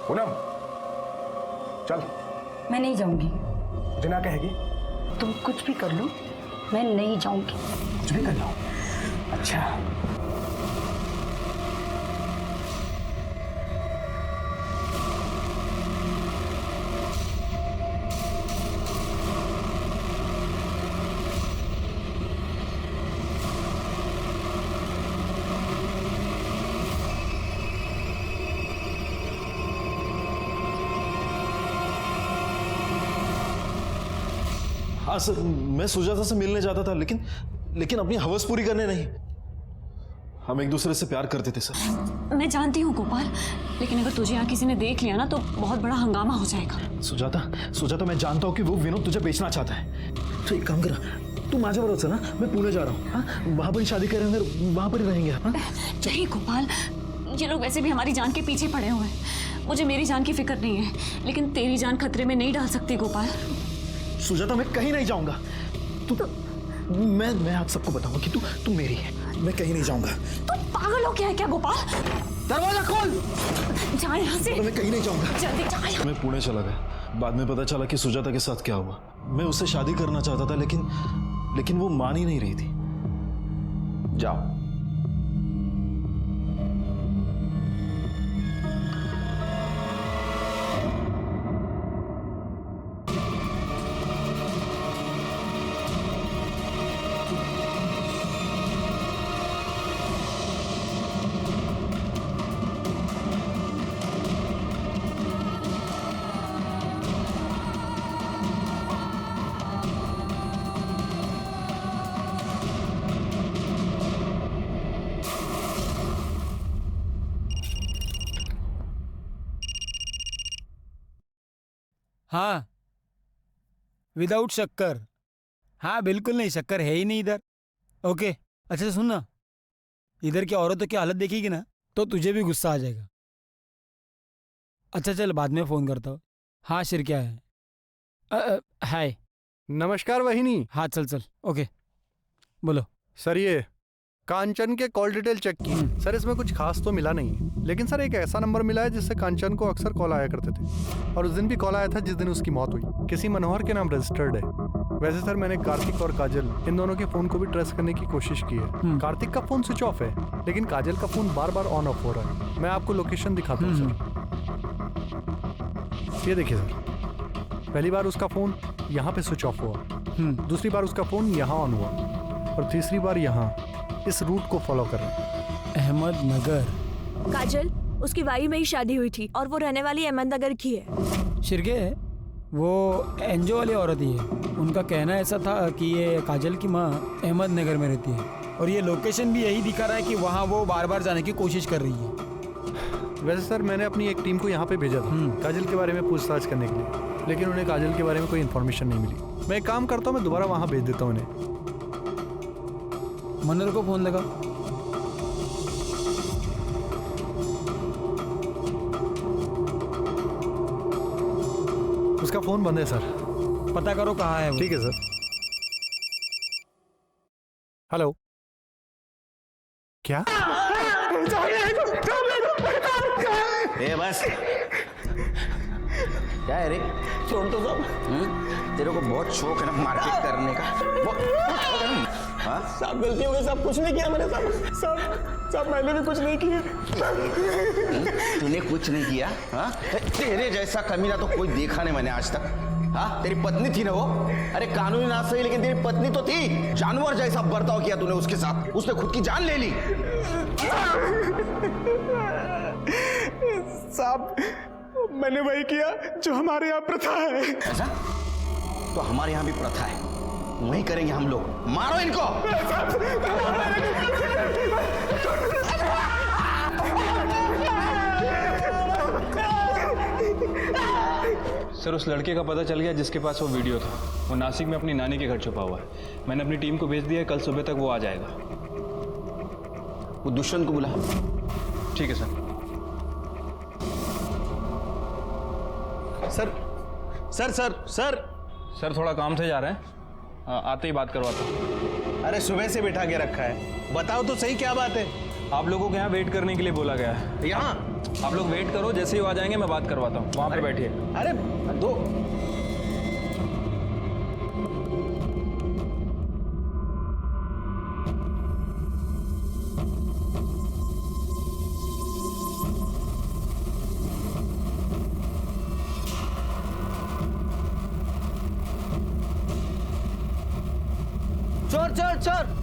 पूनम चल। मैं नहीं जाऊंगी। जिना कहेगी तुम कुछ भी कर लो, मैं नहीं जाऊंगी। कुछ भी कर लो। अच्छा हाँ सर, मैं सुजाता से मिलने जाता था, लेकिन अपनी हवस पूरी करने नहीं। हम एक दूसरे से प्यार करते थे सर। मैं जानती हूँ गोपाल, लेकिन अगर तुझे यहाँ किसी ने देख लिया ना तो बहुत बड़ा हंगामा हो जाएगा। सुजाता मैं जानता हूँ कि वो विनोद तुझे बेचना चाहता है। तो एक काम करा, तू माझ्या बरोबर चल ना, मैं पुणे जा रहा हूँ। हाँ, वहाँ पर ही शादी करेंगे, वहाँ पर ही रहेंगे। हाँ? नहीं गोपाल, ये लोग वैसे भी हमारी जान के पीछे पड़े हुए हैं। मुझे मेरी जान की फिक्र नहीं है, लेकिन तेरी जान खतरे में नहीं डाल सकती गोपाल। सुजाता मैं कहीं नहीं जाऊंगा। मैं आप सबको बताऊंगा कि तू मेरी है। मैं कहीं नहीं जाऊंगा। तू पागल हो गया है क्या गोपाल? दरवाजा खोल। जा यहाँ से। मैं कहीं नहीं जाऊंगा। जल्दी जा। मैं पुणे चला गया। बाद में पता चला कि सुजाता के साथ क्या हुआ। मैं उससे शादी करना चाहता था, लेकिन वो मान ही नहीं रही थी। जाओ। हाँ, विदाउट शक्कर। हाँ बिल्कुल नहीं, शक्कर है ही नहीं इधर। ओके अच्छा सुन ना, इधर की औरतों की हालत देखेगी ना तो तुझे भी गुस्सा आ जाएगा। अच्छा चल, बाद में फ़ोन करता हूँ। हाँ शिर क्या है? हाय। नमस्कार वहिनी। हाँ चल ओके बोलो। सर ये कांचन के कॉल डिटेल चेक की सर, इसमें कुछ खास तो मिला नहीं, लेकिन सर एक ऐसा नंबर मिला है जिससे कांचन को अक्सर कॉल आया करते थे, और उस दिन भी कॉल आया था जिस दिन उसकी मौत हुई। किसी मनोहर के नाम रजिस्टर्ड है। वैसे सर मैंने कार्तिक और काजल इन दोनों के फोन को भी ट्रेस करने की कोशिश की है। कार्तिक का फोन स्विच ऑफ है, लेकिन काजल का phone bar bar on off हो रहा है। मैं आपको लोकेशन दिखाता हूँ सर। ये देखिए सर, पहली बार उसका फोन यहाँ पे स्विच ऑफ हुआ, दूसरी बार उसका फोन यहाँ ऑन हुआ, और तीसरी बार यहाँ। इस रूट को फॉलो कर रहे हैं। अहमदनगर। काजल, उसकी वाई में ही शादी हुई थी और वो रहने वाली अहमदनगर की है। शिरके है वो एनजीओ वाली औरत ही है। उनका कहना ऐसा था कि ये काजल की माँ अहमदनगर में रहती है, और ये लोकेशन भी यही दिखा रहा है कि वहाँ वो बार बार जाने की कोशिश कर रही है। वैसे सर मैंने अपनी एक टीम को यहाँ पे भेजा था काजल के बारे में पूछताछ करने के लिए, लेकिन उन्हें काजल के बारे में कोई इन्फॉर्मेशन नहीं मिली। मैं एक काम करता हूँ, मैं दोबारा वहाँ भेज देता हूँ उन्हें। मनोहर को फोन लगा। उसका फोन बंद है सर। पता करो कहाँ है वो। ठीक है सर। हेलो, क्या? ए बस, क्या है रे? छोड़ तो सब। तेरे को बहुत शौक है ना मार्केट करने का। हाँ? सब गलती हो गई, सब कुछ नहीं किया मैंने। सब मैंने भी कुछ नहीं किया। तूने कुछ नहीं किया? हाँ? तेरे जैसा कमीना तो कोई देखा नहीं मैंने आज तक। हाँ? तेरी पत्नी थी ना वो? अरे कानूनी ना सही, लेकिन तेरी पत्नी तो थी। जानवर जैसा बर्ताव किया तूने उसके साथ, उसने खुद की जान ले ली। साहब मैंने वही किया जो हमारे यहाँ प्रथा है। ऐसा? तो हमारे यहाँ भी प्रथा है, वही करेंगे हम लोग। मारो इनको। सर उस लड़के का पता चल गया जिसके पास वो वीडियो था। वो नासिक में अपनी नानी के घर छुपा हुआ है। मैंने अपनी टीम को भेज दिया है, कल सुबह तक वो आ जाएगा। वो दुष्यंत को बुला। ठीक है सर। सर थोड़ा काम से जा रहे हैं, आते ही बात करवाता हूँ। अरे सुबह से बिठा के रखा है, बताओ तो सही क्या बात है। आप लोगों को यहाँ वेट करने के लिए बोला गया है। यहाँ आप लोग वेट करो, जैसे ही वो आ जाएंगे मैं बात करवाता हूँ। वहाँ पे बैठिए। अरे दो चोर चोर चोर।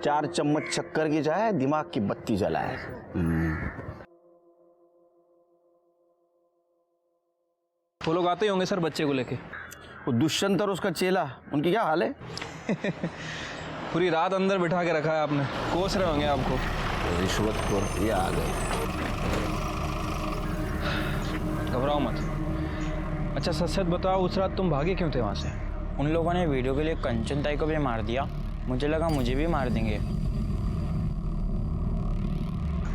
चार चम्मच शक्कर की चाय, दिमाग की बत्ती जलाए। वो लोग आते ही होंगे सर बच्चे को लेके। वो दुष्यंत और उसका चेला, उनकी क्या हाल है? पूरी रात अंदर बिठा के रखा है आपने, कोस रहे होंगे आपको। रिश्वतखोर ये आ गए। घबराओ मत। अच्छा सच सच बताओ, उस रात तुम भागे क्यों थे वहाँ से? उन लोगों ने वीडियो के लिए कंचन ताई को भी मार दिया, मुझे लगा मुझे भी मार देंगे।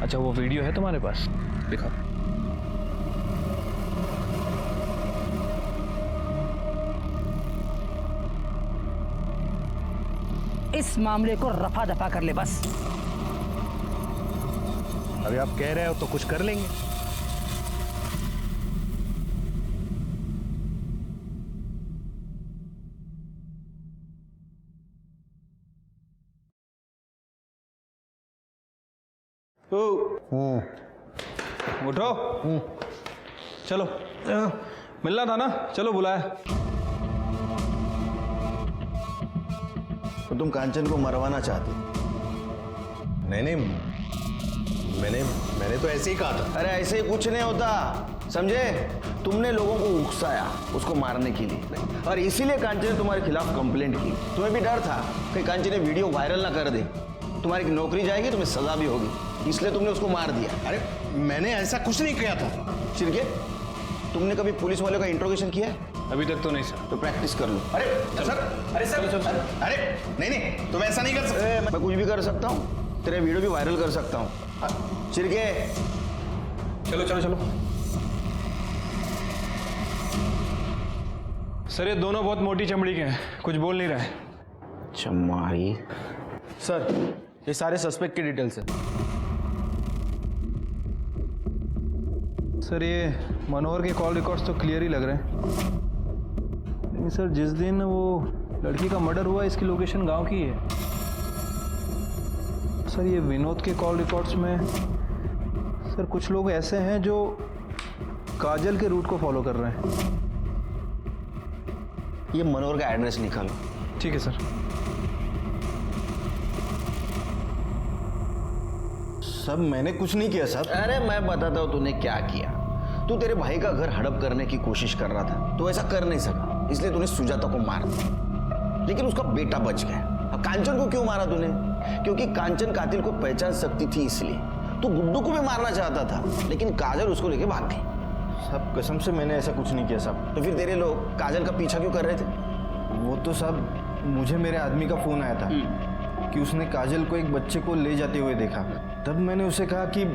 अच्छा वो वीडियो है तुम्हारे पास? दिखाओ। इस मामले को रफा दफा कर ले बस। अभी आप कह रहे हो तो कुछ कर लेंगे। उठो। चलो मिलना था ना, चलो बुलाया। तो तुम कांचन को मरवाना चाहते? नहीं, मैंने तो ऐसे ही कहा था। अरे ऐसे ही कुछ नहीं होता, समझे? तुमने लोगों को उकसाया उसको मारने के लिए, और इसीलिए कांचन ने तुम्हारे खिलाफ कंप्लेंट की। तुम्हें भी डर था कि कांचन ने वीडियो वायरल ना कर दे, तुम्हारी नौकरी जाएगी, तुम्हें सजा भी होगी, इसलिए तुमने उसको मार दिया। अरे मैंने ऐसा कुछ नहीं किया था। चिरके, तुमने कभी पुलिस वाले का इंट्रोगेशन किया है? अभी तक तो नहीं सर। तो प्रैक्टिस कर लो। अरे सर, अरे नहीं, तुम ऐसा नहीं कर सकते। मैं कुछ भी कर सकता हूँ, तेरे वीडियो भी वायरल कर सकता हूँ। चिरके, चलो चलो चलो। सर ये दोनों बहुत मोटी चमड़ी के हैं, कुछ बोल नहीं रहे। चमारी। सर ये सारे सस्पेक्ट की डिटेल्स है। सर ये मनोहर के कॉल रिकॉर्ड्स तो क्लियर ही लग रहे हैं, लेकिन सर जिस दिन वो लड़की का मर्डर हुआ इसकी लोकेशन गांव की है। सर ये विनोद के कॉल रिकॉर्ड्स में सर कुछ लोग ऐसे हैं जो काजल के रूट को फॉलो कर रहे हैं। ये मनोहर का एड्रेस निकालो। ठीक है सर। सब मैंने कुछ नहीं किया साहब। अरे मैं बताता हूँ तूने क्या किया। तू तेरे भाई का घर हड़प करने की कोशिश कर रहा था, तो ऐसा कर नहीं सका, इसलिए तूने सुजाता को मार दिया, लेकिन उसका बेटा बच गया। अब कांचन को क्यों मारा तूने? क्योंकि कांचन कातिल को पहचान सकती थी, इसलिए। तू गुड्डू को भी मारना चाहता था, लेकिन काजल उसको लेके भाग गई। साहब कसम से मैंने ऐसा कुछ नहीं किया साहब। तो फिर तेरे लोग काजल का पीछा क्यों कर रहे थे? वो तो साहब मुझे मेरे आदमी का फोन आया था कि उसने काजल को एक बच्चे को ले जाते हुए देखा। तब मैंने उसे कहा कि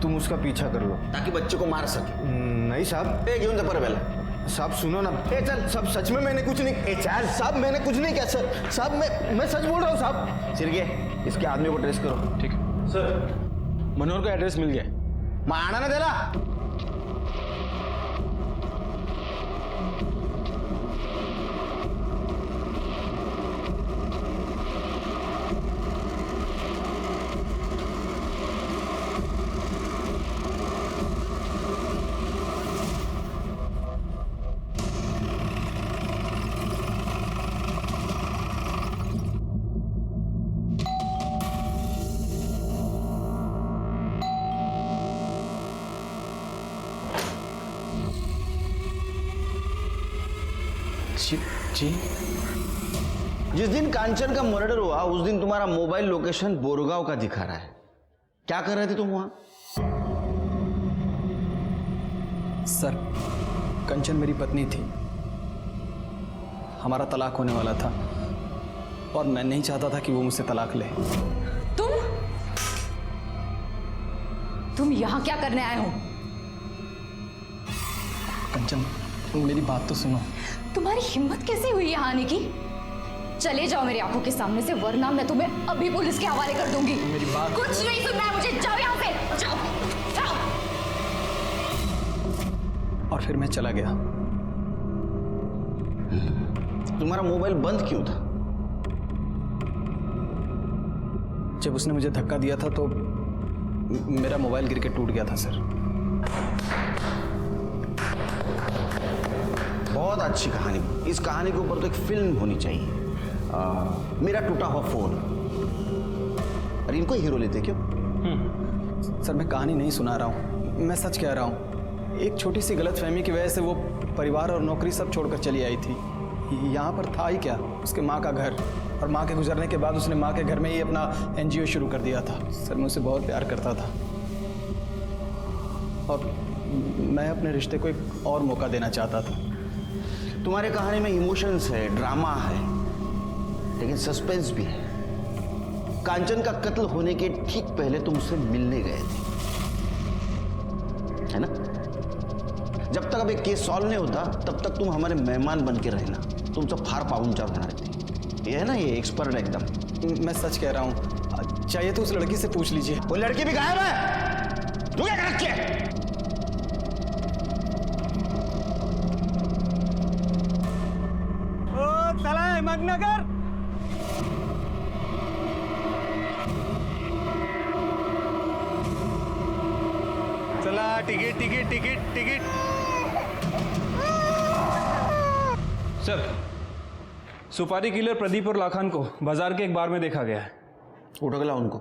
तुम उसका पीछा कर लो, ताकि बच्चे को मार सके। नहीं साहब। घेऊन जा पर पहले। साहब सुनो ना। चल सब सच में मैंने कुछ नहीं। चल साहब मैंने कुछ नहीं किया सर। साहब मैं सच बोल रहा हूँ साहब। सिरगे, इसके आदमी को ट्रेस करो। ठीक है सर। मनोहर का एड्रेस मिल गया। माना ना देला। जी जिस दिन कांचन का मर्डर हुआ उस दिन तुम्हारा मोबाइल लोकेशन बोरगांव का दिखा रहा है। क्या कर रहे थे तुम वहां? सर कंचन मेरी पत्नी थी, हमारा तलाक होने वाला था और मैं नहीं चाहता था कि वो मुझसे तलाक ले। तुम यहाँ क्या करने आए हो? कंचन मेरी बात तो सुनो। तुम्हारी हिम्मत कैसे हुई यहाँ आने की? चले जाओ मेरी आंखों के सामने से, वरना मैं तुम्हें अभी पुलिस के हवाले कर दूंगी। मेरी बात कुछ नहीं सुनना है मुझे, जाओ यहाँ से, जाओ जाओ। और फिर मैं चला गया। तुम्हारा मोबाइल बंद क्यों था? जब उसने मुझे धक्का दिया था तो मेरा मोबाइल गिर के टूट गया था सर। बहुत अच्छी कहानी। इस कहानी के ऊपर तो एक फिल्म होनी चाहिए। मेरा टूटा हुआ फोन। अरे इनको हीरो लेते क्यों? सर मैं कहानी नहीं सुना रहा हूँ, मैं सच कह रहा हूँ। एक छोटी सी गलतफहमी की वजह से वो परिवार और नौकरी सब छोड़कर चली आई थी। यहाँ पर था ही क्या, उसके माँ का घर, और माँ के गुजरने के बाद उसने माँ के घर में ही अपना NGO शुरू कर दिया था। सर मैं उसे बहुत प्यार करता था और मैं अपने रिश्ते को एक और मौका देना चाहता था। तुम्हारे कहानी में इमोशंस है, ड्रामा है, लेकिन सस्पेंस भी है। कांचन का कत्ल होने के ठीक पहले तुम उससे मिलने गए थे, है ना? जब तक अब एक केस सॉल्व नहीं होता तब तक तुम हमारे मेहमान बन के रहना। तुमचं फार पाहुणचार होणार आहे। ये है ना, ये एक्सपर्ट एकदम। मैं सच कह रहा हूँ, चाहिए तो उस लड़की से पूछ लीजिए। वो लड़की भी गायब है। तू क्या कर रखी है? चला हिम्मतनगर। चला, ticket ticket ticket ticket. Sir, सुपारी किलर प्रदीप और लाखान को बाजार के एक बार में देखा गया है। उठो गला उनको।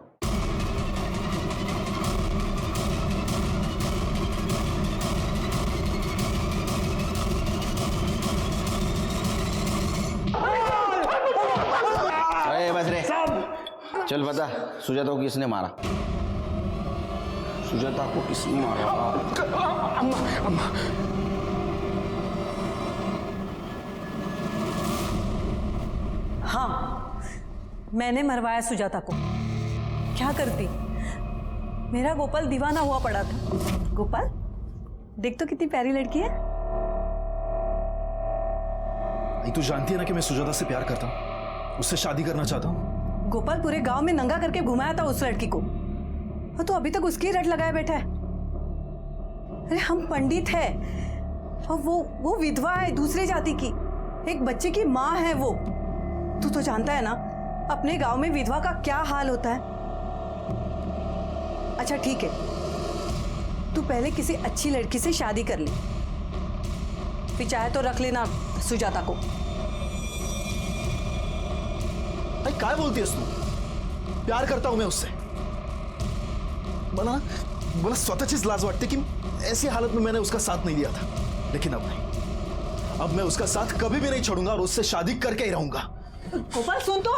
अरे बस रे, चल बता सुजाता को किसने मारा? सुजाता को किसने मारा? अम्मा अम्मा हाँ, मैंने मरवाया सुजाता को। क्या करती? मेरा गोपाल दीवाना हुआ पड़ा था। गोपाल, देख तो कितनी प्यारी लड़की है। तू जानती है ना कि मैं सुजाता से प्यार करता हूँ, उससे शादी करना चाहता हूँ। गोपाल पूरे गांव में नंगा करके घुमाया था उस लड़की को, और तो अभी तक उसकी रट लगाया बैठा है। अरे हम पंडित है और वो विधवा है, दूसरे जाति की, एक बच्चे की माँ है वो। तू तो जानता है ना अपने गांव में विधवा का क्या हाल होता है। अच्छा ठीक है, तू पहले किसी अच्छी लड़की से शादी कर ले, फिर चाहे तो रख लेना सुजाता को। भाई काय बोलतीयस तू? प्यार करता हूं मैं उससे। मला स्वतःचीच लाज वाटते कि ऐसी हालत में मैंने उसका साथ नहीं दिया था, लेकिन अब नहीं। अब मैं उसका साथ कभी भी नहीं छोड़ूंगा और उससे शादी करके ही रहूंगा। गोपाल सुन तो,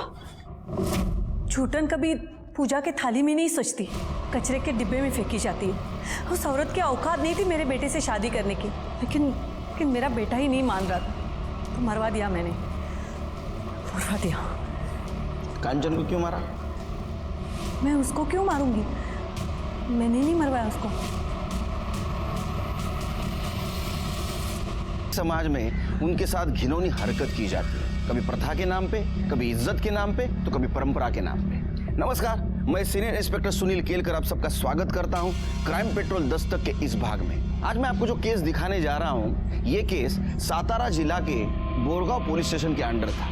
छूटन कभी पूजा के थाली में नहीं सजती, कचरे के डिब्बे में फेंकी जाती है। उस औरत की औकात नहीं थी मेरे बेटे से शादी करने की, लेकिन मेरा बेटा ही नहीं मान रहा था, तो मरवा दिया मैंने, मरवा दिया। कांचन को क्यों मारा? मैं उसको क्यों मारूंगी? मैंने नहीं मरवाया उसको। समाज में उनके साथ घिनौनी हरकत की जाती है, कभी प्रथा के नाम पे, कभी इज्जत के नाम पे, तो कभी परंपरा के नाम पे। नमस्कार, मैं सीनियर इंस्पेक्टर सुनील केलकर आप सबका स्वागत करता हूं क्राइम पेट्रोल दस्तक के इस भाग में। आज मैं आपको जो केस दिखाने जा रहा हूं, ये केस सातारा जिला के बोरगांव पुलिस स्टेशन के अंडर था।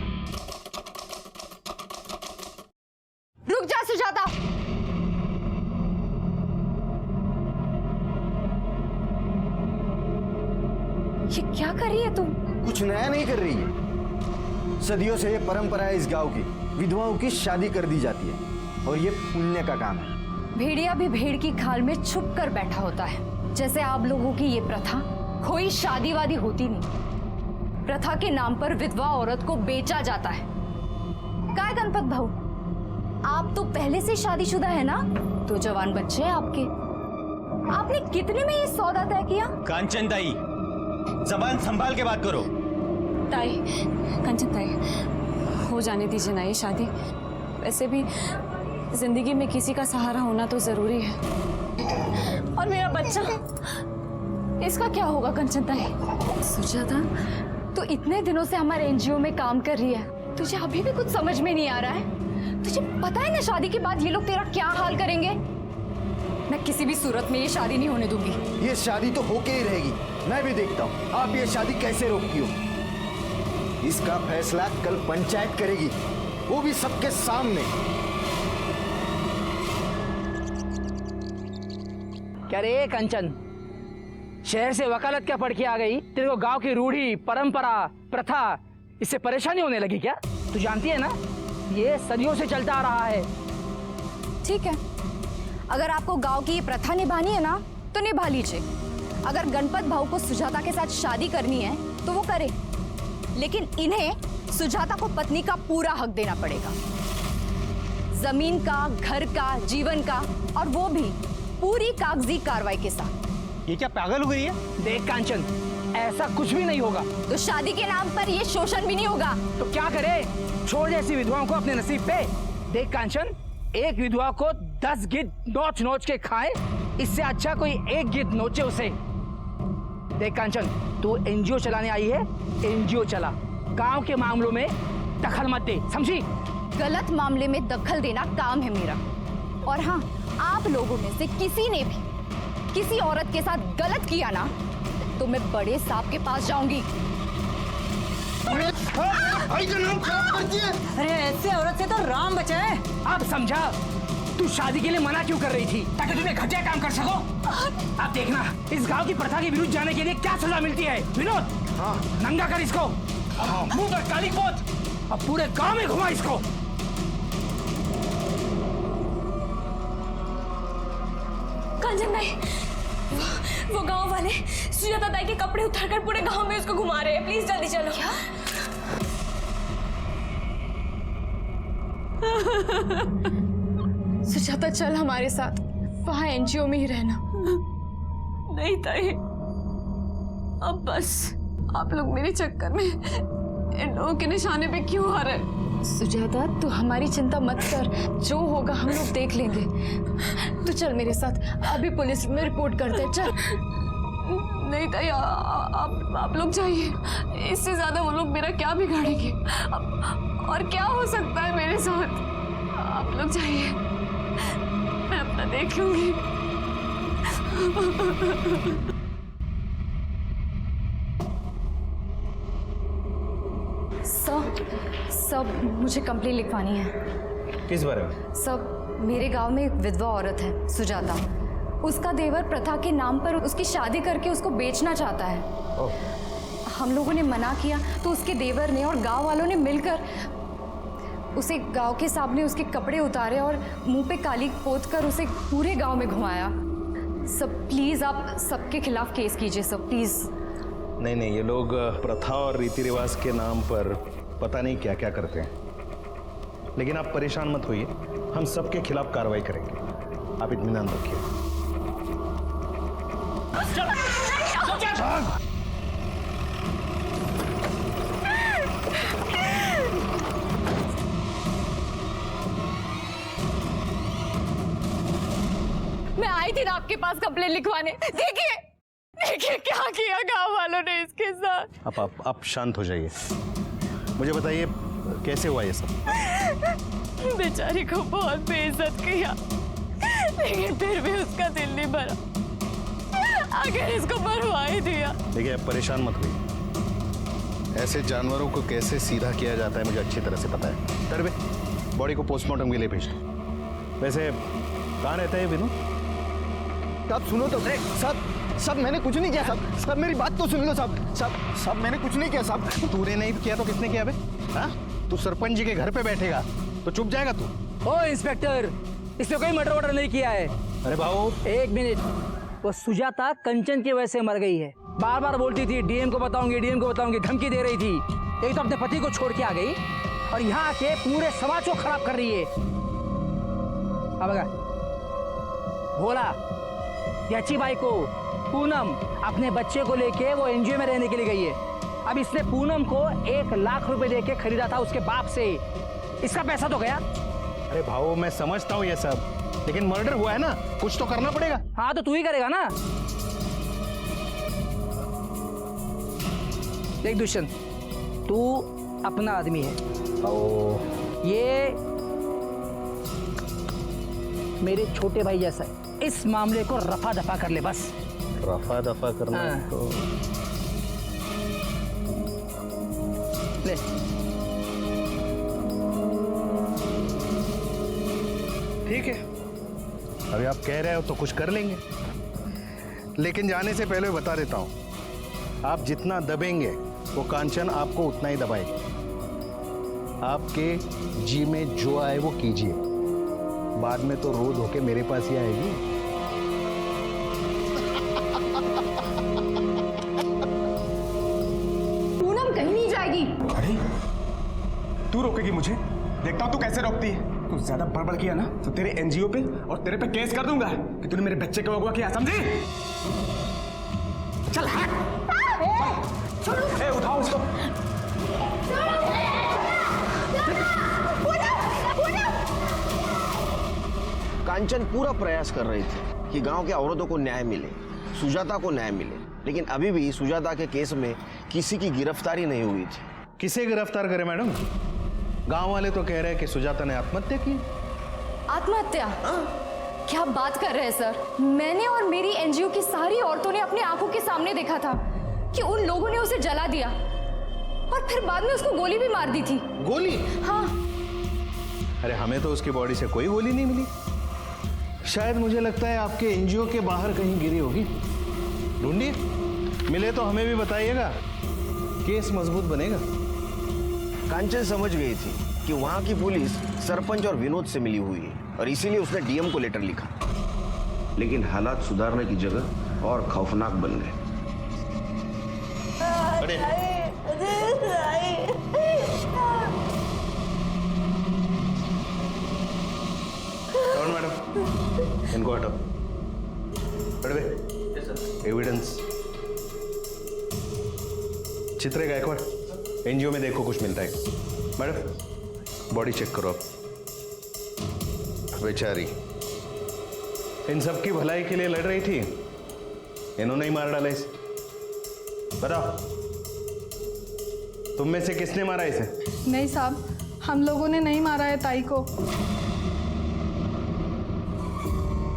रुक जा सुजाता। ये क्या कर रही है तुम? कुछ नया नहीं कर रही है। सदियों से ये परंपरा है इस गांव की, विधवाओं की शादी कर दी जाती है और ये पुण्य का काम है। भेड़िया भी भेड़ की खाल में छुप कर बैठा होता है। जैसे आप लोगों की ये प्रथा, कोई शादी वादी होती नहीं, प्रथा के नाम पर विधवा औरत को बेचा जाता है। काय गणपत भाऊ, आप तो पहले से शादीशुदा है ना? तो जवान बच्चे हैं आपके। आपने कितने में ये सौदा तय किया? कांचन ताई, जबान संभाल के बात करो। ताई, कंचन ताई, हो जाने दीजिए ना ये शादी। वैसे भी जिंदगी में किसी का सहारा होना तो जरूरी है। और मेरा बच्चा, इसका क्या होगा कंचन ताई? सुजाता तो इतने दिनों से हमारे NGO में काम कर रही है, तुझे अभी भी कुछ समझ में नहीं आ रहा है? तुझे पता है ना शादी के बाद ये लोग तेरा क्या हाल करेंगे? मैं किसी भी सूरत में ये शादी नहीं होने दूंगी। ये शादी तो होके ही रहेगी। मैं भी देखता हूँ आप ये शादी कैसे रोकती हो। इसका फैसला कल पंचायत करेगी, वो भी सबके सामने। क्या रे कंचन, शहर से वकालत क्या पढ़ के आ गई? तेरे को गांव की रूढ़ी, परंपरा, प्रथा इससे परेशानी होने लगी क्या? तू जानती है ना ये सदियों से चलता आ रहा है। ठीक है, अगर आपको गांव की ये प्रथा निभानी है ना तो निभा लीजिए। अगर गणपत भाऊ को सुजाता के साथ शादी करनी है तो वो करे, लेकिन इन्हें सुजाता को पत्नी का पूरा हक देना पड़ेगा, जमीन का, घर का, जीवन का, और वो भी पूरी कागजी कार्रवाई के साथ। ये क्या पागल हो गई है? देख कांचन, ऐसा कुछ भी नहीं होगा। तो शादी के नाम पर ये शोषण भी नहीं होगा। तो क्या करे? छोड़ ऐसी विधवाओं को अपने नसीब पे। देख कांचन, एक विधवा को 10 गिद्ध नोच नोच के खाए, इससे अच्छा कोई एक गिद्ध नोचे उसे। देख कांचन, तू एनजीओ चलाने आई है, एनजीओ चला, गांव के मामलों में दखल मत दे, समझी? गलत मामले में दखल देना काम है मेरा। और हाँ, आप लोगों में से किसी ने भी किसी औरत के साथ गलत किया ना तो मैं बड़े साहब के पास जाऊंगी। अरे ऐसे औरत से तो राम बचाए। अब समझा तू शादी के लिए मना क्यों कर रही थी? ताकि तुम्हें घटिया काम कर सको। अब देखना इस गांव की प्रथा के विरुद्ध जाने के लिए क्या सजा मिलती है। विनोद, हाँ, नंगा कर इसको, मुंह पर काली पोत और पूरे गांव में घुमा इसको। कंचन भाई, वो गांव वाले सुजाता ताई के कपड़े उतारकर पूरे गांव में उसको घुमा रहे हैं। प्लीज जल्दी चलो। क्या? सुजाता चल हमारे साथ, वहां एनजीओ में ही रहना। नहीं ताई, अब बस आप लोग मेरे चक्कर में इन लोगों के निशाने पे क्यों आ रहे? सुजाता तू हमारी चिंता मत कर, जो होगा हम लोग देख लेंगे। तू चल मेरे साथ, अभी पुलिस में रिपोर्ट करते हैं। चल। नहीं ताई, आप लोग जाइए, इससे ज्यादा वो लोग मेरा क्या बिगाड़ेंगे? और क्या हो सकता है मेरे साथ? आप लोग जाइए, मैं अपना देख लूंगी। सब मुझे कंप्लेंट लिखवानी है। किस बारे में? सब मेरे गांव में एक विधवा औरत है सुजाता, उसका देवर प्रथा के नाम पर उसकी शादी करके उसको बेचना चाहता है। हम लोगों ने मना किया तो उसके देवर ने और गांव वालों ने मिलकर उसे गांव के सामने उसके कपड़े उतारे और मुंह पे काली पोत कर उसे पूरे गांव में घुमाया। सब प्लीज आप सबके खिलाफ केस कीजिए सब, प्लीज। नहीं, ये लोग प्रथा और रीति रिवाज के नाम पर पता नहीं क्या क्या करते हैं, लेकिन आप परेशान मत होइए, हम सबके खिलाफ कार्रवाई करेंगे, आप इत्मीनान रखिए। मैं आई थी ना आपके पास कंप्लेंट लिखवाने। देखिए क्या किया गांव वालों ने इसके साथ। आप शांत हो जाइए, मुझे बताइए कैसे हुआ ये सब? बेचारी को बहुत बेइज्जत किया, लेकिन फिर भी उसका दिल नहीं भरा, आखिर इसको मरवा ही दिया। देखिए आप परेशान मत होइए, ऐसे जानवरों को कैसे सीधा किया जाता है मुझे अच्छी तरह से पता है। तरबे बॉडी को पोस्टमार्टम के लिए भेज दो। वैसे कहाँ रहता है विनू? सब सुनो तो सब मैंने कुछ नहीं किया। सब मेरी बात तो सुन लो। सब मैंने कुछ नहीं किया। सब तूने नहीं किया तो किसने किया बे? हाँ, तू सरपंच जी के घर पे बैठेगा तो चुप जाएगा तू? ओ इंस्पेक्टर, इसने कोई मर्डर वर्डर नहीं किया है। अरे भाऊ एक मिनट, वो सुजाता कंचन की वजह से मर गई है। बार बार बोलती थी डीएम को बताऊंगी, धमकी दे रही थी। एक तो अपने पति को छोड़ के आ गई और यहाँ आके पूरे समाज को खराब कर रही है। अब भोला, याची बाई को पूनम अपने बच्चे को लेके वो एनजीओ में रहने के लिए गई है। अब इसने पूनम को 1 लाख रुपए देके खरीदा था उसके बाप से, इसका पैसा तो गया। अरे भाऊ मैं समझता हूँ ये सब, लेकिन मर्डर हुआ है ना, कुछ तो करना पड़ेगा। हाँ तो तू ही करेगा ना। देख दुष्यंत, तू अपना आदमी है। ये मेरे छोटे भाई जैसा है। इस मामले को रफा दफा कर ले बस। रफा दफा करना हाँ। तो ले। ठीक है, अभी आप कह रहे हो तो कुछ कर लेंगे, लेकिन जाने से पहले बता देता हूं, आप जितना दबेंगे वो कांचन आपको उतना ही दबाएगी। आपके जी में जो आए वो कीजिए, बाद में तो रो धो के मेरे पास ही आएगी। पूनम कहीं नहीं जाएगी। अरे तू रोकेगी मुझे? देखता हूं तू कैसे रोकती है। तू ज्यादा बड़बड़ किया ना तो तेरे एनजीओ पे और तेरे पे केस कर दूंगा कि तूने मेरे बच्चे को अगवा किया, समझी? चल हट। ए, उठाओ इसको। कांचन पूरा प्रयास कर रही थी कि गांव के औरतों को न्याय मिले, सुजाता को न्याय मिले, लेकिन अभी भी सुजाता के केस में किसी की गिरफ्तारी नहीं हुई थी। किसे गिरफ्तार करे मैडम? गांव वाले तो कह रहे हैं कि सुजाता ने आत्महत्या की। आत्महत्या? क्या बात कर रहे हैं सर? मैंने और मेरी एनजीओ की सारी औरतों ने अपनी आंखों के सामने देखा था कि उन लोगों ने उसे जला दिया और फिर बाद में उसको गोली भी मार दी थी। गोली? हाँ। अरे हमें तो उसकी बॉडी से कोई गोली नहीं मिली। शायद मुझे लगता है आपके एनजीओ के बाहर कहीं गिरी होगी। ढूंढिए, मिले तो हमें भी बताइएगा, केस मजबूत बनेगा। कांचन समझ गई थी कि वहां की पुलिस सरपंच और विनोद से मिली हुई है और इसीलिए उसने डीएम को लेटर लिखा, लेकिन हालात सुधारने की जगह और खौफनाक बन गए। मैडम, इनको हटाओ। एविडेंस। चित्रे गायकवाड़, एनजीओ में देखो कुछ मिलता है। मैडम बॉडी चेक करो आप। बेचारी इन सब की भलाई के लिए लड़ रही थी, इन्होंने ही मार डाला इसे। बताओ, तुम में से किसने मारा इसे? नहीं साहब, हम लोगों ने नहीं मारा है ताई को।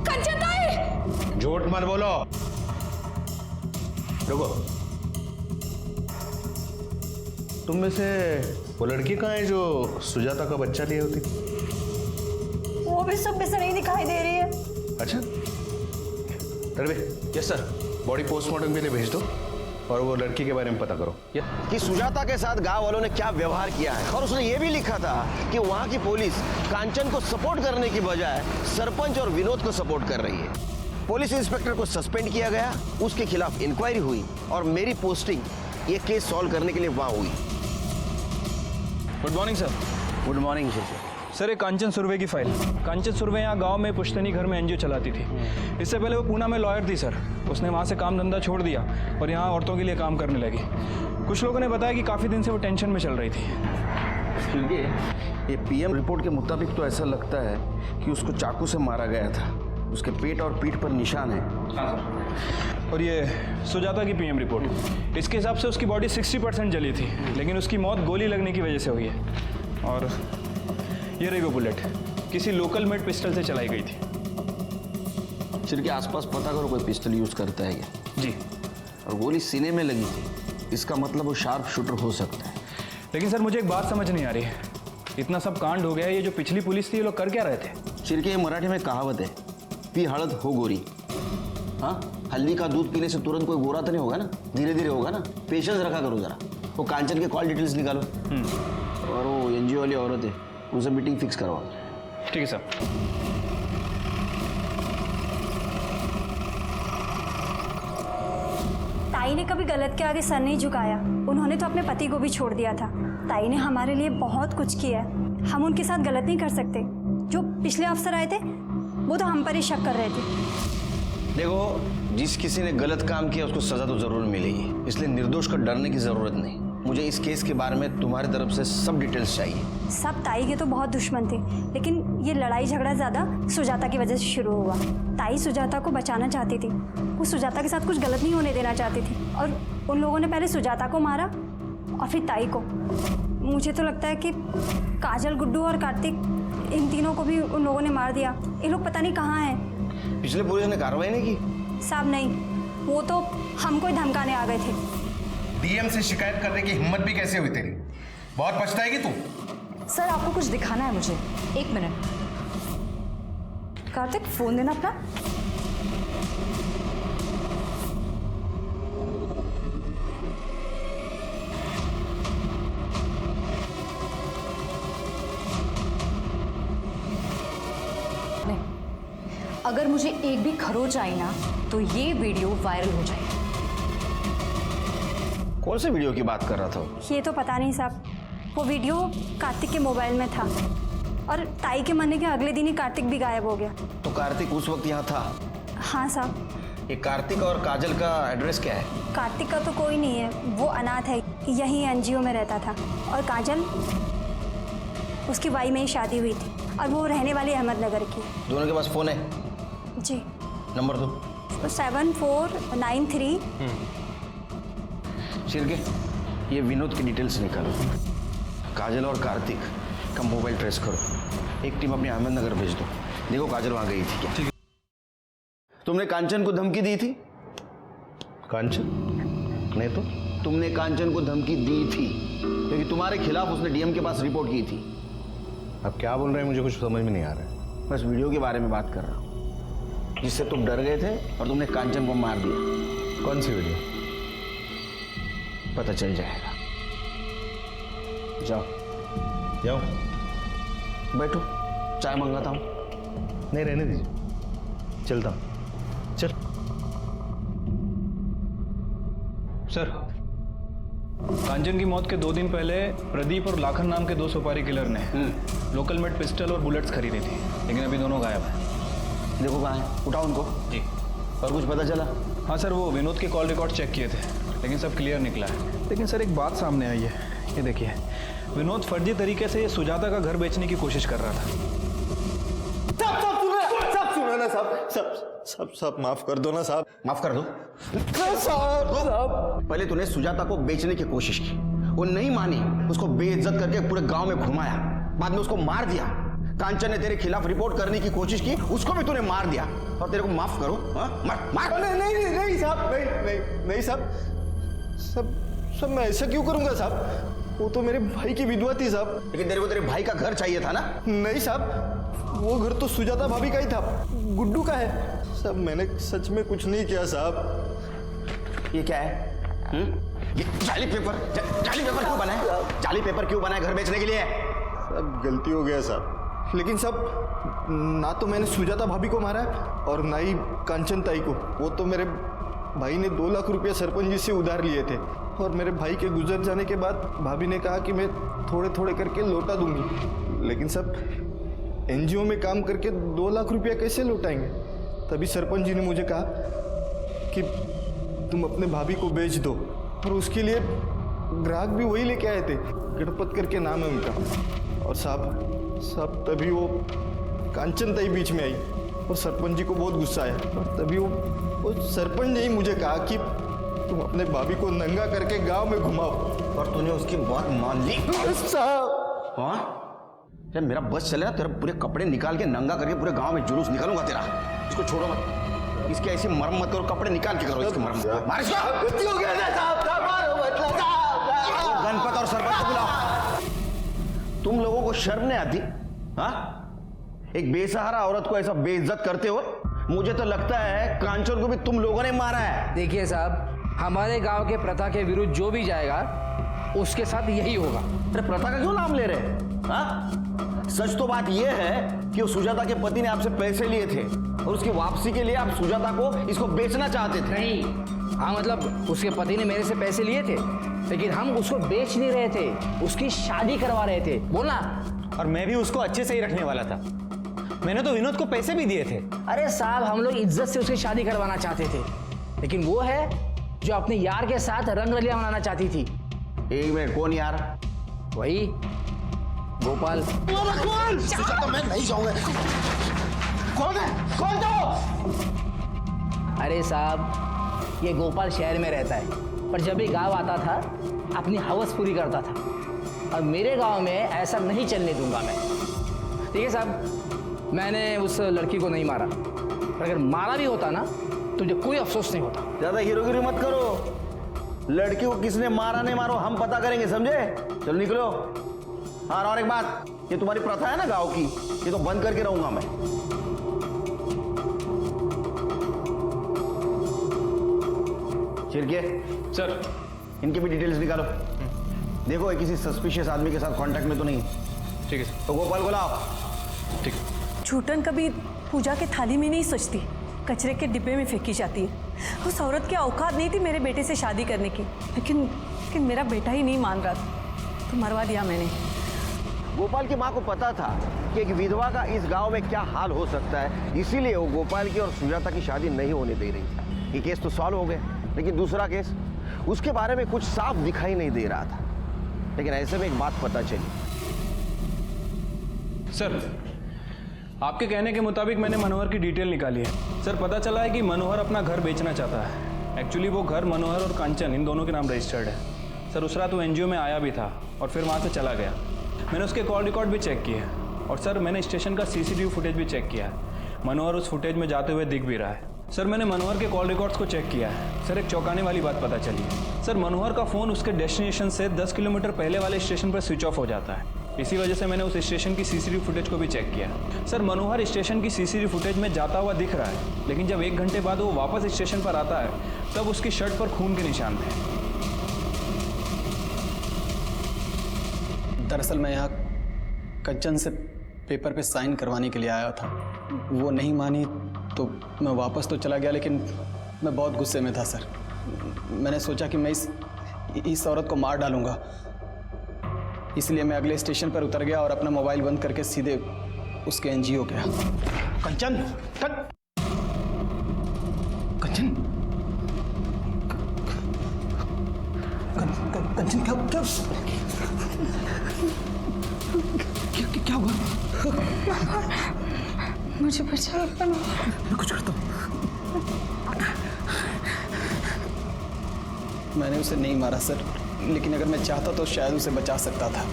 कंचन ताई! झूठ मत बोलो। रुको, तुम में से वो लड़की कहाँ है जो सुजाता का बच्चा लिए होती? वो भी सब में से नहीं दिखाई दे रही है। अच्छा, यस सर, बॉडी पोस्टमार्टम के लिए भेज दो और वो लड़की के बारे में पता करो कि सुजाता के साथ गांव वालों ने क्या व्यवहार किया है। और उसने ये भी लिखा था कि वहां की पुलिस कांचन को सपोर्ट करने की बजाय सरपंच और विनोद को सपोर्ट कर रही है। पुलिस इंस्पेक्टर को सस्पेंड किया गया, उसके खिलाफ इंक्वायरी हुई और मेरी पोस्टिंग ये केस सॉल्व करने के लिए वहां हुई। Good morning sir. Good morning sir, एक कांचन सुर्वे की फाइल। कांचन सुर्वे यहाँ गांव में पुश्तैनी घर में एनजीओ चलाती थी। इससे पहले वो पूना में लॉयर थी सर। उसने वहाँ से काम धंधा छोड़ दिया और यहाँ औरतों के लिए काम करने लगी। कुछ लोगों ने बताया कि काफ़ी दिन से वो टेंशन में चल रही थी। ये पीएम रिपोर्ट के मुताबिक तो ऐसा लगता है कि उसको चाकू से मारा गया था। उसके पेट और पीठ पर निशान है। और ये सुजाता की पीएम रिपोर्ट, इसके हिसाब से उसकी बॉडी 60% जली थी, लेकिन उसकी मौत गोली लगने की वजह से हुई है। और ये रही वो बुलेट, किसी लोकल मेड पिस्टल से चलाई गई थी। सिर के आसपास पता करो कोई पिस्टल यूज करता है क्या? जी। और गोली सीने में लगी थी, इसका मतलब वो शार्प शूटर हो सकता है। लेकिन सर मुझे एक बात समझ नहीं आ रही है, इतना सब कांड हो गया है, ये जो पिछली पुलिस थी ये लोग कर क्या रहे थे? सिर के मराठी में कहावत है, पी हड़द हो गोरी। हाँ, हल्दी का दूध पीने से तुरंत कोई गोरा तो नहीं होगा ना, धीरे धीरे होगा ना। पेशेंस रखा करो जरा। वो कांचन के कॉल डिटेल्स निकालो और वो एनजीओ वाली औरत है उनसे मीटिंग फिक्स करवाओ। ठीक है सर। ताई ने कभी गलत के आगे सर नहीं झुकाया। उन्होंने तो अपने पति को भी छोड़ दिया था। ताई ने हमारे लिए बहुत कुछ किया है, हम उनके साथ गलत नहीं कर सकते। जो पिछले अफसर आए थे वो तो हम पर ही शक कर रहे थे। देखो, जिस किसी ने गलत काम किया उसको सजा तो जरूर मिलेगी, इसलिए निर्दोष को डरने की जरूरत नहीं। मुझे इस केस के बारे में तुम्हारी तरफ से सब डिटेल्स चाहिए। सब ताई के तो बहुत दुश्मन थे, लेकिन ये लड़ाई झगड़ा ज्यादा सुजाता की वजह से शुरू हुआ। ताई सुजाता को बचाना चाहती थी, वो सुजाता के साथ कुछ गलत नहीं होने देना चाहती थी, और उन लोगों ने पहले सुजाता को मारा और फिर ताई को। मुझे तो लगता है कि काजल, गुड्डू और कार्तिक, इन तीनों को भी उन लोगों ने मार दिया। ये लोग पता नहीं कहाँ हैं। पिछले पुलिस ने कार्रवाई नहीं की? साहब नहीं, वो तो हमको ही धमकाने आ गए थे। डीएम से शिकायत करने की हिम्मत भी कैसे हुई तेरी? बहुत पछताएगी तू। सर आपको कुछ दिखाना है मुझे, 1 मिनट। कार्तिक फोन देना अपना। अगर मुझे एक भी खरोच आई ना तो ये वीडियो वायरल हो जाएगी। कौन से वीडियो की बात कर रहा था? ये तो पता नहीं साहब, वो वीडियो कार्तिक के मोबाइल में था और ताई के मरने के अगले दिन ही कार्तिक भी गायब हो गया। तो कार्तिक उस वक्त यहाँ था? हाँ साहब। ये कार्तिक और काजल का एड्रेस क्या है? कार्तिक का तो कोई नहीं है, वो अनाथ है, यहीं एनजीओ में रहता था। और काजल, उसकी वाई में ही शादी हुई थी और वो रहने वाली अहमदनगर की। दोनों के पास फोन है? जी। नंबर दो। 7493। शिरके, ये विनोद की डिटेल्स निकालो। काजल और कार्तिक का मोबाइल ट्रेस करो। एक टीम अपने अहमदनगर भेज दो। देखो काजल वहां गई थी क्या? तुमने कांचन को धमकी दी थी? कांचन? नहीं तो। तुमने कांचन को धमकी दी थी क्योंकि तुम्हारे खिलाफ उसने डीएम के पास रिपोर्ट की थी। अब क्या बोल रहे हैं मुझे कुछ समझ में नहीं आ रहा है। बस वीडियो के बारे में बात कर रहा हूँ जिससे तुम डर गए थे और तुमने कांचन को मार दिया। कौन सी वीडियो? पता चल जाएगा। जाओ जाओ, बैठो, चाय मंगाता हूँ। नहीं, रहने दीजिए, चलता हूँ। चल। सर, कांचन की मौत के 2 दिन पहले प्रदीप और लाखन नाम के 2 सुपारी किलर ने लोकल मेड पिस्टल और बुलेट्स खरीदी थी, लेकिन अभी दोनों गायब हैं। देखो कहाँ है, उठाओ उनको। जी। और कुछ पता चला? हाँ सर, वो विनोद के कॉल रिकॉर्ड चेक किए थे, लेकिन सब क्लियर निकला है। लेकिन सर एक बात सामने आई है, ये देखिए, विनोद फर्जी तरीके से सुजाता का घर बेचने की कोशिश कर रहा था। सब सुनो ना साहब, सब माफ कर दो ना साहब। माफ कर दो साहब। पहले तूने सुजाता को बेचने की कोशिश की, वो नहीं मानी, उसको बेइज्जत करके पूरे गांव में घुमाया, बाद में उसको मार दिया। कांचन ने तेरे खिलाफ रिपोर्ट करने की कोशिश की, उसको भी तूने मार दिया, और तेरे को माफ करो? मार। नहीं साहब, नहीं साहब, मैं ऐसा क्यों करूंगा साहब? वो तो मेरे भाई की विधवा थी साहब। लेकिन तेरे को तेरे भाई का घर चाहिए था ना? नहीं साहब, वो घर तो सुजाता भाभी का ही था, गुड्डू का है साहब। मैंने सच में कुछ नहीं किया साहब। ये क्या है? ये जाली पेपर क्यों बनाए? जाली पेपर क्यों बनाए घर बेचने के लिए? सब गलती हो गया साहब। लेकिन सब, ना तो मैंने सुजाता भाभी को मारा और ना ही कांचन ताई को। वो तो मेरे भाई ने 2 लाख रुपया सरपंच जी से उधार लिए थे, और मेरे भाई के गुजर जाने के बाद भाभी ने कहा कि मैं थोड़े थोड़े करके लौटा दूंगी। लेकिन सब एनजीओ में काम करके 2 लाख रुपया कैसे लौटाएंगे? तभी सरपंच जी ने मुझे कहा कि तुम अपने भाभी को बेच दो, और उसके लिए ग्राहक भी वही लेके आए थे, गणपत करके नाम है उनका। और साहब तभी वो कांचन ताई बीच में आई और सरपंच जी को बहुत गुस्सा आया, और तभी वो सरपंच ने ही मुझे कहा कि तुम अपने भाभी को नंगा करके गांव में घुमाओ। और तूने उसकी बात मान ली साहब? हाँ, जब मेरा बस चले ना, तेरे पूरे कपड़े निकाल के नंगा करके पूरे गांव में जुलूस निकालूंगा तेरा। इसको छोड़ो मत, इसकी ऐसी मरम्मत मत करो, कपड़े निकाल के करो इसकी मरम्मत। मार इसको। गलती हो गया साहब, गणपत और सरपंच को बुलाओ। तुम लोगों को शर्म नहीं आती? हाँ, एक बेसहारा औरत को ऐसा बेइज्जत करते हो? मुझे तो लगता है कांचन को भी तुम लोगों ने मारा है। देखिए साहब, हमारे गांव के प्रथा के विरुद्ध जो भी जाएगा उसके साथ यही होगा। अरे प्रथा का क्यों नाम ले रहे हैं? हाँ, सच तो बात यह है कि वो सुजाता के पति ने आपसे पैसे लिए थे और उसकी वापसी के लिए आप सुजाता को इसको बेचना चाहते थे। नहीं, हाँ मतलब उसके पति ने मेरे से पैसे लिए थे, लेकिन हम उसको बेच नहीं रहे थे, उसकी शादी करवा रहे थे। बोलना। और मैं भी उसको अच्छे से ही रखने वाला था, मैंने तो विनोद को पैसे भी दिए थे। अरे साहब, हम लोग इज्जत से उसकी शादी करवाना चाहते थे, लेकिन वो है जो अपने यार के साथ रंग रलिया मनाना चाहती थी। एक मिनट, कौन यार? वही गोपाल। सुजाता, मैं नहीं जाऊंगा। कौन है? कौन तो? अरे साहब, ये गोपाल शहर में रहता है, पर जब भी गांव आता था अपनी हवस पूरी करता था। और मेरे गांव में ऐसा नहीं चलने दूंगा मैं। ठीक है साहब, मैंने उस लड़की को नहीं मारा, पर अगर मारा भी होता ना तो मुझे कोई अफसोस नहीं होता। ज्यादा हीरोगिरी मत करो। लड़की को किसने मारा नहीं मारो हम पता करेंगे, समझे? चलो निकलो। हाँ, और एक बात, ये तुम्हारी प्रथा है ना गांव की, ये तो बंद करके रहूंगा मैं। चिरके सर, इनकी भी डिटेल्स निकालो। देखो ये किसी सस्पिशियस आदमी के साथ कांटेक्ट में तो नहीं। ठीक है सर। तो गोपाल को लाओ। ठीक है। छूटन कभी पूजा के थाली में नहीं सजती, कचरे के डिब्बे में फेंकी जाती है। उस औरत की औकात नहीं थी मेरे बेटे से शादी करने की, लेकिन मेरा बेटा ही नहीं मान रहा था, तो मरवा दिया मैंने। गोपाल की माँ को पता था कि एक विधवा का इस गांव में क्या हाल हो सकता है, इसीलिए वो गोपाल की और सुजाता की शादी नहीं होने दे रही थी। ये केस तो सॉल्व हो गया, लेकिन दूसरा केस, उसके बारे में कुछ साफ दिखाई नहीं दे रहा था। लेकिन ऐसे में एक बात पता चली। सर, आपके कहने के मुताबिक मैंने मनोहर की डिटेल निकाली है। सर, पता चला है कि मनोहर अपना घर बेचना चाहता है। एक्चुअली वो घर मनोहर और कांचन इन दोनों के नाम रजिस्टर्ड है। सर, उस रात वो एनजीओ में आया भी था और फिर वहाँ से चला गया। मैंने उसके कॉल रिकॉर्ड भी चेक किए हैं और सर मैंने स्टेशन का सीसीटीवी फुटेज भी चेक किया है। मनोहर उस फुटेज में जाते हुए दिख भी रहा है। सर, मैंने मनोहर के कॉल रिकॉर्ड्स को चेक किया है। सर, एक चौंकाने वाली बात पता चली है। सर, मनोहर का फ़ोन उसके डेस्टिनेशन से 10 किलोमीटर पहले वाले स्टेशन पर स्विच ऑफ हो जाता है। इसी वजह से मैंने उस स्टेशन की सीसीटीवी फुटेज को भी चेक किया। सर, मनोहर स्टेशन की सीसीटीवी फुटेज में जाता हुआ दिख रहा है, लेकिन जब 1 घंटे बाद वो वापस स्टेशन पर आता है तब उसकी शर्ट पर खून के निशान थे। दरअसल मैं यहाँ कंचन से पेपर पे साइन करवाने के लिए आया था। वो नहीं मानी तो मैं वापस तो चला गया, लेकिन मैं बहुत गुस्से में था सर। मैंने सोचा कि मैं इस औरत को मार डालूंगा, इसलिए मैं अगले स्टेशन पर उतर गया और अपना मोबाइल बंद करके सीधे उसके एनजीओ गया। कंचन, कंचन, कंचन, क्या हुआ? मुझे बचा, मैं कुछ करता हूँ। मैंने उसे नहीं मारा सर, लेकिन अगर मैं चाहता तो शायद उसे बचा सकता था,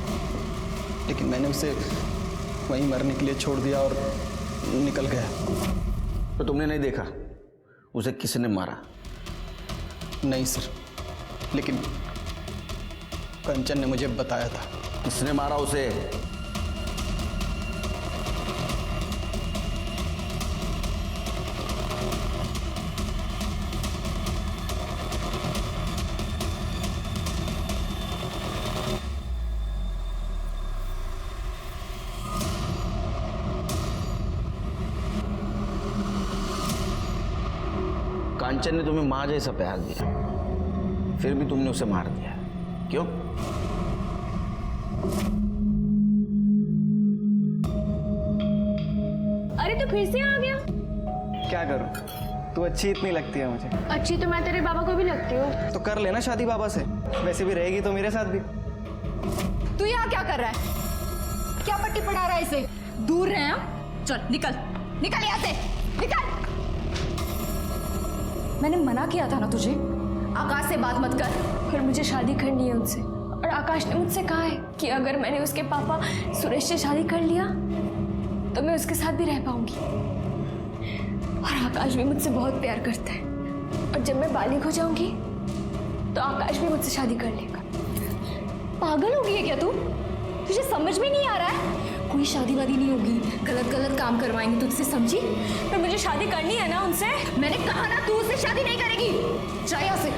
लेकिन मैंने उसे वहीं मरने के लिए छोड़ दिया और निकल गया। तो तुमने नहीं देखा उसे किसने मारा? नहीं सर, लेकिन कंचन ने मुझे बताया था। किसने मारा उसे? कांचन ने तुम्हें मां जैसा प्यार दिया, फिर भी तुमने उसे मार दिया। क्यों? अरे तो फिर से आ गया। क्या करूं, तू अच्छी इतनी लगती है मुझे। अच्छी तो मैं तेरे बाबा को भी लगती हूँ। तो कर लेना शादी बाबा से, वैसे भी रहेगी तो मेरे साथ भी। तू यहाँ क्या कर रहा है? क्या पट्टी पढ़ा रहा है इसे? दूर रहे हैं। चल निकल, निकल यहाँ से, निकल। मैंने मना किया था ना तुझे, आकाश से बात मत कर। फिर मुझे शादी करनी है उनसे, और आकाश ने मुझसे कहा है कि अगर मैंने उसके पापा सुरेश से शादी कर लिया तो मैं उसके साथ भी रह पाऊंगी। और आकाश भी मुझसे बहुत प्यार करता है, और जब मैं बालिग हो जाऊंगी तो आकाश भी मुझसे शादी कर लेगा। पागल हो गई है क्या तू? तुझे समझ में नहीं आ रहा है? कोई शादी वादी नहीं होगी, गलत गलत काम करवाएंगे तुझसे, समझी? पर मुझे शादी करनी है ना उनसे। मैंने कहा ना, तू उससे शादी नहीं करेगी। जा यहाँ से।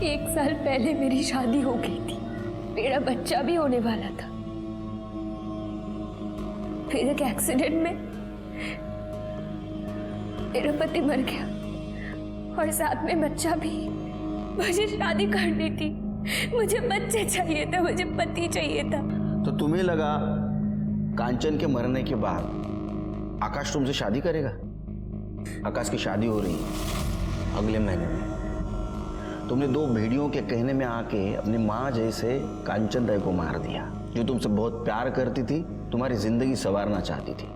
1 साल पहले मेरी शादी हो गई थी, मेरा बच्चा भी होने वाला था। फिर एक एक्सीडेंट में मेरा पति मर गया, और साथ में बच्चा भी। मुझे शादी करनी थी, मुझे बच्चे चाहिए था, मुझे पति चाहिए था। तो तुम्हें लगा कांचन के मरने के बाद आकाश तुमसे शादी करेगा? आकाश की शादी हो रही है अगले महीने में। तुमने 2 भेड़ियों के कहने में आके अपनी माँ जैसे कांचन दाई को मार दिया, जो तुमसे बहुत प्यार करती थी, तुम्हारी जिंदगी संवारना चाहती थी।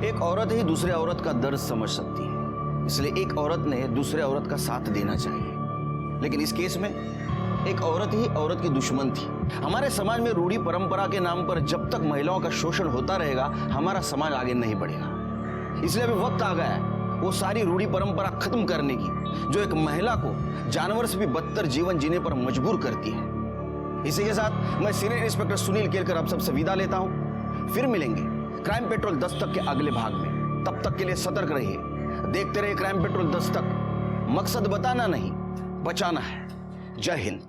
एक औरत ही दूसरे औरत का दर्द समझ सकती है, इसलिए एक औरत ने दूसरे औरत का साथ देना चाहिए। लेकिन इस केस में एक औरत ही औरत की दुश्मन थी। हमारे समाज में रूढ़ी परंपरा के नाम पर जब तक महिलाओं का शोषण होता रहेगा, हमारा समाज आगे नहीं बढ़ेगा। इसलिए अभी वक्त आ गया है वो सारी रूढ़ी परंपरा खत्म करने की, जो एक महिला को जानवर से भी बदतर जीवन जीने पर मजबूर करती है। इसी के साथ मैं सीनियर इंस्पेक्टर सुनील केलकर आप सबसे विदा लेता हूं। फिर मिलेंगे क्राइम पेट्रोल दस्तक के अगले भाग में। तब तक के लिए सतर्क रहिए, देखते रहिए क्राइम पेट्रोल दस्तक। मकसद बताना नहीं, बचाना है। जय हिंद।